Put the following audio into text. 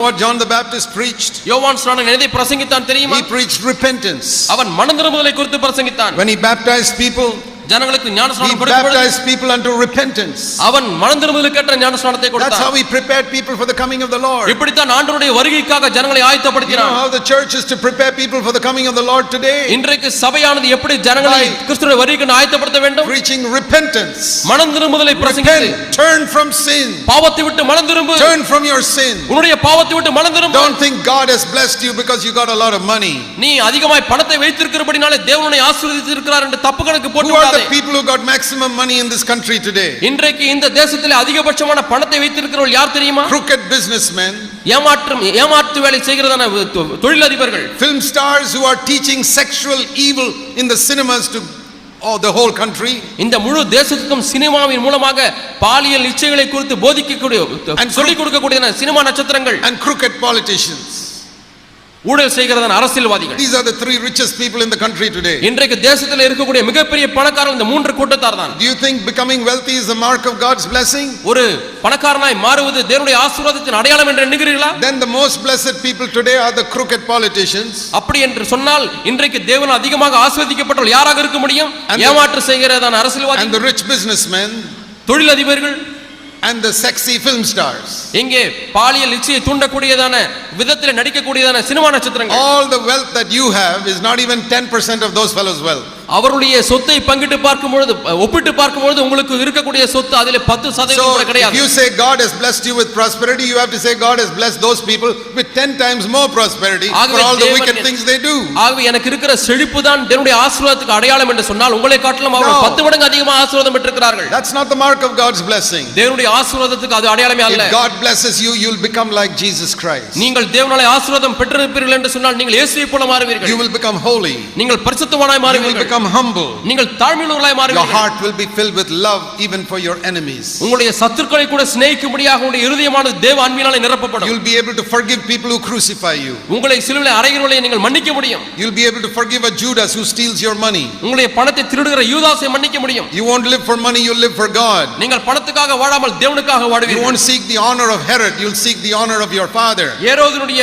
What John the Baptist preached? யோவான் ஸ்நானன் எதை பிரசங்கித்தான் தெரியுமா? He preached repentance. அவன் மனந்திரும்புதலை குறித்து பிரசங்கித்தான். When he baptized people, ஜனங்களுக்கு ஞானஸ்நானம் he baptized people unto repentance. அவன் மனந்திரும்புதலுக்கேற்ற ஞானஸ்நானத்தை கொடுத்தான். That's how he prepared people for the coming of the Lord. இப்படி தான் ஆண்டவருடைய வருகைக்காக ஜனங்களை ஆயத்தப்படுத்தினார். You know how the church is to prepare people for the coming of the Lord today? இன்றைக்கு சபையானது எப்படி ஜனங்களை கிறிஸ்துவின் வருகைக்கு ஆயத்தப்படுத்த வேண்டும்? Preaching repentance. மனந்திரும்புதலை பிரசங்கித்து turn from sin. பாவத்தை விட்டு மனந்திரும்பு. Turn from your sin. உன்னுடைய பாவத்தை விட்டு மனந்திரும்பு. Don't think God has blessed you because you got a lot of money. நீ அதிகமாய் பணத்தை வைத்திருக்கிறபடினாலே தேவன் உன்னை ஆசீர்வதித்திருக்கிறார் என்று தப்பு கணக்கு போட்டு விடாதே. Who are the people who got maximum money in this country today? இன்றைக்கு இந்த தேசத்திலே அதிகபட்சமான பணத்தை வைத்திருக்கிறவர்கள் யார் தெரியுமா? Crooked businessmen. ஏமாற்று வேலை செய்கிறதான தொழிலதிபர்கள். Film stars who are teaching sexual evil in the cinemas to the whole country. இந்த முழு தேசத்துக்கும் சினிமாவின் மூலமாக பாலியல் இச்சைகளை குறித்து போதிக்கக்கூடிய சொல்லிக் கொடுக்கக்கூடிய சினிமா நட்சத்திரங்கள். And crooked politicians. ஊழல் செய்கிறதான அரசியல்வாதிகள். These are the three richest people in the country today. இன்றைக்கு தேசத்தில் இருக்கக்கூடிய மிகப்பெரிய பணக்காரர்கள் இந்த மூன்று கூட்டத்தார் தான். Do you think becoming wealthy is a mark of God's blessing? ஒரு பணக்காரனாய் மாறுவது தேவனுடைய ஆசீர்வாதத்தின் அடையாளம் என்று எண்ணுகிறீர்களா? Then the most blessed people today are the crooked politicians. அப்படி என்று சொன்னால் இன்றைக்கு தேவன் அதிகமாக ஆசீர்வதிக்கப்பட்டவர்கள் யாராக இருக்க முடியும்? ஏமாற்று செய்கிறதான அரசியல்வாதிகள். And the rich businessmen. தொழிலதிபர்கள். And the sexy film stars. இங்கே பாலியல் இச்சையை தூண்டக்கூடியதான விதத்தில் நடிக்கக்கூடியதான சினிமா நட்சத்திரங்கள். All the wealth that you have is not even 10% of those fellows' wealth. அவருடைய சொத்தை பங்கிட்டு பார்க்கும்போது ஒப்பிட்டு பார்க்கும்போது உங்களுக்கு இருக்கக்கூடிய சொத்து அதிலே 10% கூட கிடையாது. If you say God has blessed you with prosperity, you have to say God has blessed those people with 10 times more prosperity for all the wicked things they do. ஆகவே எனக்கு இருக்கிற செழிப்பு தான் தேவனுடைய ஆசீர்வாதத்துக்கு அடையாளம் என்று சொன்னால் உங்களை காட்டிலும் அவர்கள் 10 மடங்கு அதிகமாக ஆசீர்வாதம் பெற்றிருக்கிறார்கள். That's not the mark of God's blessing. தேவனுடைய ஆசீர்வாதத்துக்கு அது அடையாளமே அல்ல. If God blesses you, you'll become like Jesus Christ. நீங்கள் தேவனாலே ஆசீர்வாதம் பெற்றிருப்பீர்கள் என்று சொன்னால் நீங்கள் இயேசுவை போல மாறுவீர்கள். You will become holy. நீங்கள் பரிசுத்தவானாய் மாறுவீர்கள். You will become humble. Your heart will be filled with love even for your enemies. உங்களுடைய சத்துருக்களை கூட சிநேகிக்கும்படியாக உங்களுடைய இருதயமானது தேவ அன்பினாலே நிரப்பப்படும். You'll be able to forgive people who crucify you. உங்களை சிலுவையில் அறைகிறவர்களை நீங்கள் மன்னிக்க முடியும். You'll be able to forgive a Judas who steals your money. உங்களுடைய பணத்தை திருடுகிற யூதாசை மன்னிக்க முடியும். You won't live for money, you'll live for God. நீங்கள் பணத்துக்காக வாழாமல் தேவனுக்காக வாழுவீர்கள். You won't seek the honor of Herod, you'll seek the honor of your father. ஏரோதினுடைய